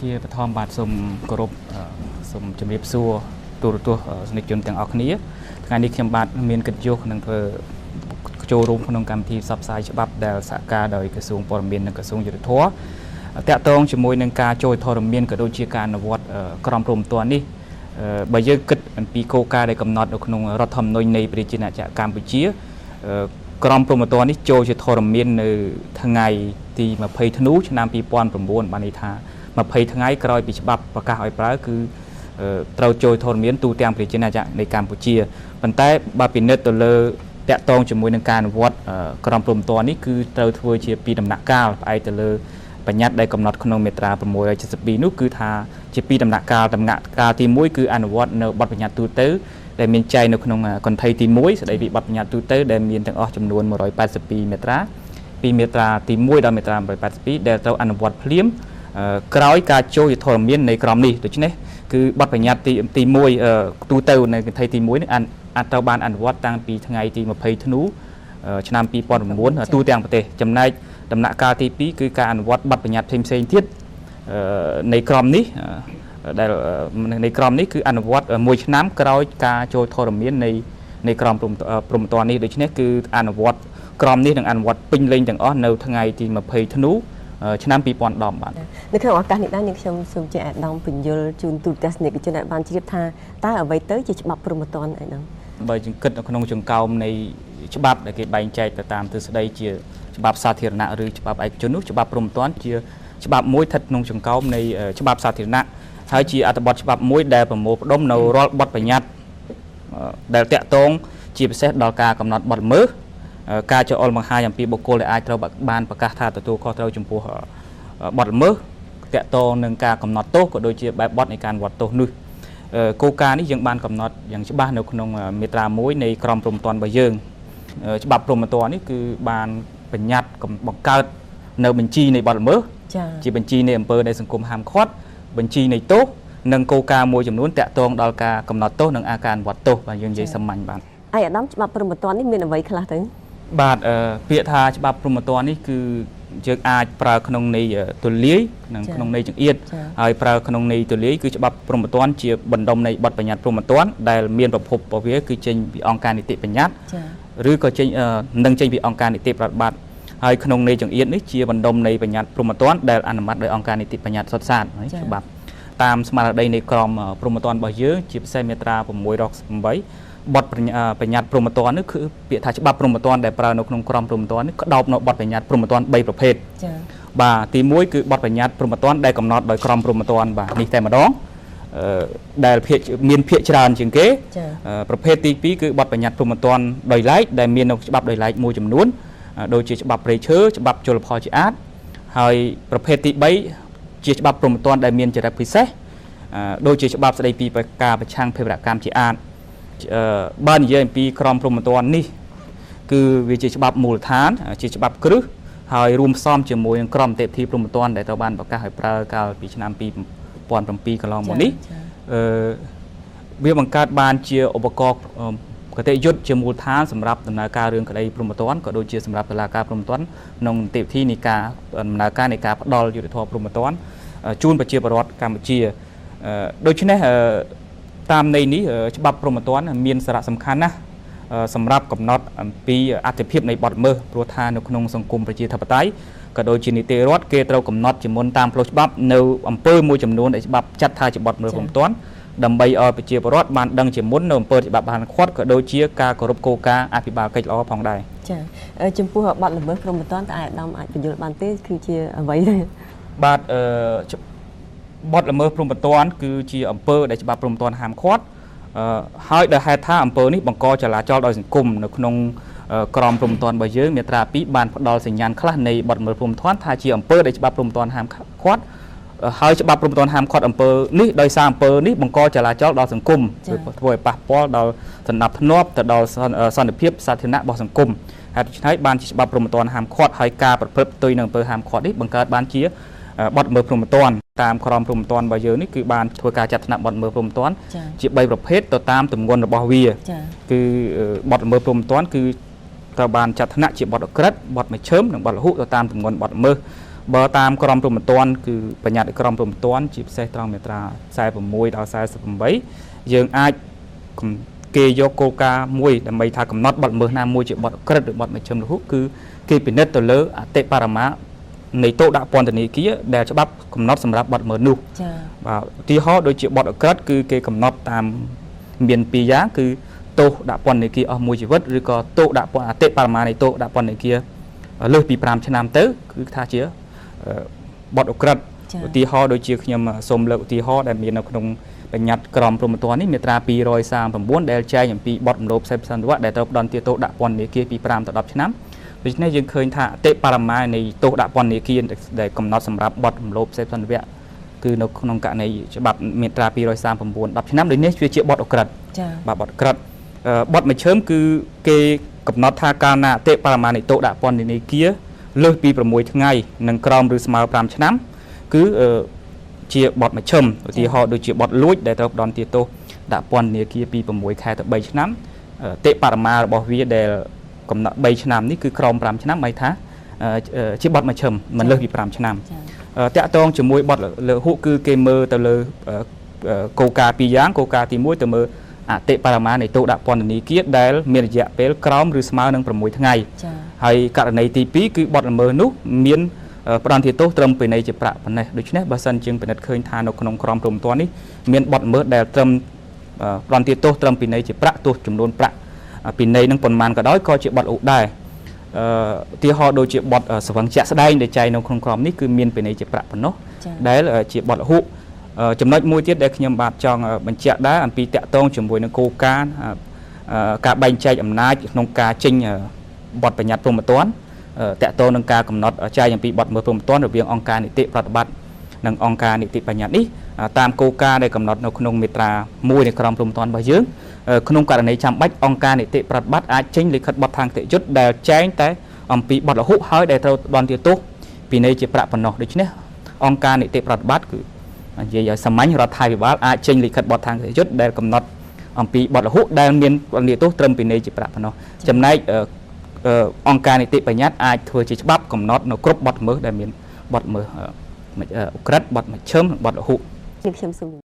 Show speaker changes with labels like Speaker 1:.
Speaker 1: ជាបឋមបាទសូមគោរពសូមជំរាបសួរទូរទស្សន៍និកជនទាំងអស់គ្នាថ្ងៃនេះខ្ញុំបាទមានកិត្តិយសនឹងធ្វើចូលរួមក្នុងកម្មវិធីផ្សព្វផ្សាយច្បាប់ដែលសហការដោយក្រសួងព័ត៌មាននិងក្រសួងយុទ្ធភ័ពតាក់ទងជាមួយនឹងការចូលធរមានក៏ដូចជាការអនុវត្តក្រមព្រហ្មទណ្ឌនេះបើយើងគិតអំពីគោលការណ៍ដែលកំណត់នៅក្នុងរដ្ឋធម្មនុញ្ញនៃប្រជាណាចក្រកម្ពុជាក្រមព្រហ្មទណ្ឌនេះចូលជាធរមាននៅថ្ងៃទី20ធ្នូឆ្នាំ2009បានន័យថា20ថ្ងៃក្រោយពីច្បាប់ប្រកាសឲ្យប្រើគឺត្រូវចូលធរមានទូទាំងប្រជាណាចក្រនៃកម្ពុជាប៉ុន្តែបើពិនិត្យទៅលើតាក់ទងជាមួយនឹងការអនុវត្តក្រមព្រហ្មទណ្ឌនេះគឺត្រូវធ្វើជាពីដំណាក់កាលផ្អែកទៅលើបញ្ញត្តិដែលកំណត់ក្នុងមាត្រា672នោះគឺថាជាពីដំណាក់កាលទី1គឺអនុវត្តនៅបទបញ្ញត្តិទូទៅដែលមានចែងនៅក្នុងកន្ធៃទី1ស្តីពីបទបញ្ញត្តិទូទៅដែលមានទាំងអស់ចំនួន182មាត្រាពីមាត្រាទី1ដល់មាត្រា182ដែលត្រូវអនុវត្តភ្លាមក្រោយការចូលជាធរមាននៃក្រមនេះដូច្នេះគឺបទបញ្ញត្តិទី1ទូទៅនៅកន្ធៃទី1នេះអាចត្រូវបានអនុវត្តតាំងពីថ្ងៃទី20ធ្នូឆ្នាំ2009ទូទាំងប្រទេសចំណែកដំណាក់កាលទី2គឺការអនុវត្តបទបញ្ញត្តិផ្សេងទៀតនៃក្រមនេះដែលនៃក្រមនេះគឺអនុវត្ត1ឆ្នាំក្រោយការចូលធរមាននៃក្រមព្រហ្មទណ្ឌនេះដូច្នេះគឺអនុវត្តក្រមនេះនឹងអនុវត្តពេញលេញទាំងអស់នៅថ្ងៃទី20ធ្នូឆ្នាំ2010បាទ
Speaker 2: នៅក្នុងឱកាសនេះដែរនាងខ្ញុំសូមជម្រាបអាដាមពន្យល់ជូនទូរទស្សនិកជនឲ្យបានជ្រាបថាតើអ្វីទៅជាច្បាប់ព្រហ្មទណ្ឌអីហ្នឹង
Speaker 1: បើយើងគិតនៅក្នុងចង្កោមនៃច្បាប់ដែលគេបែងចែកទៅតាមទិសដីជាច្បាប់សាធារណៈឬច្បាប់ឯកជននោះច្បាប់ព្រហ្មទណ្ឌជាច្បាប់មួយស្ថិតក្នុងចង្កោមនៃច្បាប់សាធារណៈហើយជាអត្ថបទច្បាប់មួយដែលប្រមូលផ្ដុំនៅរាល់បទបញ្ញត្តិដែលតាក់ទងជាពិសេសដល់ការកំណត់បទល្មើសការចោទបង្ហាញអំពីបុគ្គលដែលអាចត្រូវបានប្រកាសថាទទួលខុសត្រូវចំពោះបទល្មើសតាក់ទងនឹងការកំណត់ទោសក៏ដូចជាបែបបទនៃការវត្តទោសនោះគោលការណ៍នេះយើងបានកំណត់យ៉ាងច្បាស់នៅក្នុងមាត្រា1នៃក្រមព្រហ្មទណ្ឌរបស់យើងច្បាប់ព្រហ្មទណ្ឌនេះគឺបានបញ្ញត្តិបង្កើតនៅបញ្ជីនៃបទល្មើសជាបញ្ជីនៃអំពើដែលសង្គមហាមឃាត់បញ្ជីនៃទោសនិងគោលការណ៍មួយចំនួនតាក់ទងដល់ការកំណត់ទោសនិងការវត្តទោសបាទយើងនិយាយសាមញ្ញបាទ
Speaker 2: អាដាមច្បាប់ព្រហ្មទណ្ឌនេះមានអ្វីខ្លះទៅ
Speaker 1: បាទពាក្យថាច្បាប់ព្រហ្មទណ្ឌនេះគឺយើងអាចប្រើក្នុងន័យទូលាយនិងក្នុងន័យចង្អៀតហើយប្រើក្នុងន័យទូលាយគឺច្បាប់ព្រហ្មទណ្ឌជាបណ្ដុំនៃបទបញ្ញត្តិព្រហ្មទណ្ឌដែលមានប្រភពរបស់វាគឺចេញពីអង្គការនីតិបញ្ញត្តិឬក៏ចេញពីអង្គការនីតិប្រតិបត្តិហើយក្នុងន័យចង្អៀតនេះជាបណ្ដុំនៃបញ្ញត្តិព្រហ្មទណ្ឌដែលអនុម័តដោយអង្គការនីតិបញ្ញត្តិសុទ្ធសាធច្បាប់តាមស្មារតីនៃក្រមព្រហ្មទណ្ឌរបស់យើងជាពិសេសមាត្រា668បទបញ្ញត្តិព្រហ្មទណ្ឌនេះគឺពាក្យថាច្បាប់ព្រហ្មទណ្ឌដែលប្រើនៅក្នុងក្រមព្រហ្មទណ្ឌនេះក្តោបនៅបទបញ្ញត្តិព្រហ្មទណ្ឌ3ប្រភេទចា៎បាទទី1គឺបទបញ្ញត្តិព្រហ្មទណ្ឌដែលកំណត់ដោយក្រមព្រហ្មទណ្ឌបាទនេះតែម្ដងដែលមានភាគច្រើនជាងគេប្រភេទទី2គឺបទបញ្ញត្តិព្រហ្មទណ្ឌដោយឡែកដែលមាននៅច្បាប់ដោយឡែកមួយចំនួនដូចជាច្បាប់ព្រៃឈើច្បាប់ជលផលជាអាតហើយប្រភេទទី3ជាច្បាប់ព្រហ្មទណ្ឌដែលមានចរិតពិសេសដូចជាច្បាប់ស្តីពីការប្រឆាំងភេរវកម្មជាអាតបើនិយាយអំពីក្រមព្រហ្មទណ្ឌនេះគឺវាជាច្បាប់មូលដ្ឋានជាច្បាប់គ្រឹះហើយរួមផ្សំជាមួយនឹងក្រមនីតិវិធីព្រហ្មទណ្ឌដែលត្រូវបានប្រកាសឲ្យប្រើកាលពីឆ្នាំ2007កន្លងមកនេះវាបង្កើតបានជាឧបករណ៍គតិយុត្តជាមូលដ្ឋានសម្រាប់ដំណើរការរឿងក្តីព្រហ្មទណ្ឌក៏ដូចជាសម្រាប់តុលាការព្រហ្មទណ្ឌក្នុងនីតិវិធីនៃការដំណើរការនៃការផ្ដល់យុត្តិធម៌ព្រហ្មទណ្ឌជូនប្រជាពលរដ្ឋកម្ពុជាដូច្នេះតាមន័យនេះច្បាប់ព្រហ្មទណ្ឌមានសារៈសំខាន់ណាស់សម្រាប់កំណត់អំពីអត្ថិភាពនៃបទល្មើសព្រោះថានៅក្នុងសង្គមប្រជាធិបតេយ្យក៏ដូចជានីតិរដ្ឋគេត្រូវកំណត់ជាមុនតាមផ្លូវច្បាប់នៅអំពើមួយចំនួនដែលច្បាប់ចាត់ថាជាបទល្មើសព្រហ្មទណ្ឌដើម្បីឲ្យប្រជាពលរដ្ឋបានដឹងជាមុននៅអំពើច្បាប់បានខាត់ក៏ដូចជាការគោរពគោលការណ៍អភិបាលកិច្ចល្អផងដែរ
Speaker 2: ចា៎ចំពោះបទល្មើសព្រហ្មទណ្ឌតើអាដាមអាចបញ្យល់បានទេគឺជាអ្វីទេ
Speaker 1: បាទបទល្មើសព្រហ្មទណ្ឌគឺជាអំពើដែលច្បាប់ព្រហ្មទណ្ឌហាមឃាត់ហើយដែលហេតុថាអំពើនេះបង្កចលាចលដល់សង្គមនៅក្នុងក្រមព្រហ្មទណ្ឌរបស់យើងមាត្រា2បានផ្ដល់សញ្ញាណខ្លះនៃបទល្មើសព្រហ្មទណ្ឌថាជាអំពើដែលច្បាប់ព្រហ្មទណ្ឌហាមឃាត់ហើយច្បាប់ព្រហ្មទណ្ឌហាមឃាត់អំពើនេះដោយសារអំពើនេះបង្កចលាចលដល់សង្គមធ្វើឲ្យប៉ះពាល់ដល់សណ្ដាប់ធ្នាប់ទៅដល់សន្តិភាពសាធារណៈរបស់សង្គមហើយដូច្នេះបានជាច្បាប់ព្រហ្មទណ្ឌហាមឃាត់ហើយការប្រព្រឹត្តផ្ទុយនឹងអំពើហាមឃាត់នេះបង្កើតបានជាបទល្មើសព្រហ្មទណ្ឌតាមក្រមព្រហ្មទណ្ឌរបស់យើងនេះគឺបានធ្វើការចាត់ថ្នាក់បទល្មើសព្រហ្មទណ្ឌជា3ប្រភេទទៅតាមទម្ងន់របស់វាគឺបទល្មើសព្រហ្មទណ្ឌគឺត្រូវបានចាត់ថ្នាក់ជាបទឧក្រិដ្ឋបទមជ្ឈិមនិងបទលហុទៅតាមទម្ងន់បទល្មើស បើតាមក្រមព្រហ្មទណ្ឌគឺបញ្ញត្តិក្រមព្រហ្មទណ្ឌជាពិសេសត្រង់មាត្រា46ដល់48យើងអាចគេយកគោលការណ៍មួយដើម្បីថាកំណត់បទល្មើសណាមួយជាបទក្រិតឬបទមជ្ឈិមរហូតគឺគេពិនិត្យទៅលើអតិបរមានៃទោសដាក់ពន្ធនាគារដែលច្បាប់កំណត់សម្រាប់បទល្មើសនោះចា៎បាទឧទាហរណ៍ដូចជាបទអក្រិតគឺគេកំណត់តាមមានពីរយ៉ាងគឺទោសដាក់ពន្ធនាគារអស់មួយជីវិតឬក៏ទោសដាក់ពន្ធអតិបរមានៃទោសដាក់ពន្ធនាគារលើសពី5ឆ្នាំទៅគឺថាជាបទអក្រិតឧទាហរណ៍ដូចជាខ្ញុំសូមលើកឧទាហរណ៍ដែលមាននៅក្នុងបញ្ញត្តិក្រមព្រហ្មទណ្ឌនេះមាត្រា239ដែលចែងអំពីបទរំលោភសេពសន្តិវៈដែលត្រូវផ្ដន្ទាទោសដាក់ពន្ធនាគារពី5ទៅ10ឆ្នាំដូច្នេះយើងឃើញថាអតិបរមានៃទោសដាក់ពន្ធនាគារដែលកំណត់សម្រាប់បទរំលោភសេពសន្តិវៈគឺនៅក្នុងករណីច្បាប់មាត្រា239 10ឆ្នាំដូចនេះវាជាបទអក្រិតចា៎បាទបទអក្រិតបទមជ្ឈិមគឺគេកំណត់ថាកាលណាអតិបរមានៃទោសដាក់ពន្ធនាគារលើសពី6ថ្ងៃនិងក្រោមឬស្មើ5ឆ្នាំគឺជាបទមជ្ឈិមឧទាហរណ៍ដូចជាបទលួចដែលត្រូវផ្ដន្ទាទោសដាក់ពន្ធនាគារពី6ខែទៅ3ឆ្នាំអតិបរមារបស់វាដែលកំណត់3ឆ្នាំនេះគឺក្រោម5ឆ្នាំហៅថាជាបទមជ្ឈិមមិនលើសពី5ឆ្នាំតាក់ទងជាមួយបទលើហួកគឺគេមើលទៅលើគោលការណ៍ពីរយ៉ាងគោលការណ៍ទី1ទៅមើលអតិបរមានៃទោសដាក់ពន្ធនាគារដែលមានរយៈពេលក្រោមឬស្មើនឹង6ថ្ងៃហើយករណីទី2គឺបទល្មើសនោះមានផ្ដន្ទាទោសត្រឹមពីនៃជាប្រាក់ប៉ុណ្ណេះដូច្នេះបើសិនជាពិនិត្យឃើញថានៅក្នុងក្រមព្រហ្មទណ្ឌនេះមានបទល្មើសដែលត្រឹមផ្ដន្ទាទោសត្រឹមពីនៃជាប្រាក់ទោសចំនួនប្រាក់ពីនៃនឹងប៉ុន្មានក៏ដោយក៏ជាបទឧបដែរឧទាហរណ៍ដូចជាបទស្វឹងជាក់ស្ដែងដែលចែងនៅក្នុងក្រមនេះគឺមានពីនៃជាប្រាក់ប៉ុណ្ណោះដែលជាបទហួកចំណុចមួយទៀតដែលខ្ញុំបាទចង់បញ្ជាក់ដែរអំពីតាក់ទងជាមួយនឹងគោលការណ៍ការបែងចែកអំណាចក្នុងការចេញបទបញ្ញត្តិព្រហ្មទណ្ឌតាក់ទងនឹងការកំណត់ចែកអំពីបទល្មើសព្រហ្មទណ្ឌរវាងអង្គការនីតិប្រតិបត្តិនិងអង្គការនីតិបញ្ញត្តិនេះតាមគោលការណ៍ដែលកំណត់នៅក្នុងមាត្រា1នៃក្រមព្រហ្មទណ្ឌរបស់យើងក្នុងករណីចាំបាច់អង្គការនីតិប្រតិបត្តិអាចចេញលិខិតបទທາງគតិយុត្តដែលចែងតែអំពីបទលហុហើយដែលត្រូវផ្ដន្ទាទោសពីនៃជាប្រាក់ប៉ុណ្ណោះដូច្នេះអង្គការនីតិប្រតិបត្តិគឺនិយាយឲ្យសាមញ្ញរដ្ឋាភិបាលអាចចេញលិខិតបទທາງគតិយុត្តដែលកំណត់អំពីបទលហុដែលមានផ្ដន្ទាទោសត្រឹមពីនៃជាប្រាក់ប៉ុណ្ណោះចំណែកអង្គការនីតិបញ្ញត្តិអាចធ្វើជាច្បាប់កំណត់នៅគ្រប់បទល្មើសដែលមានបទល្មើសអក្រិតបទមជ្ឈិមបទលហុខ្ញុំសូម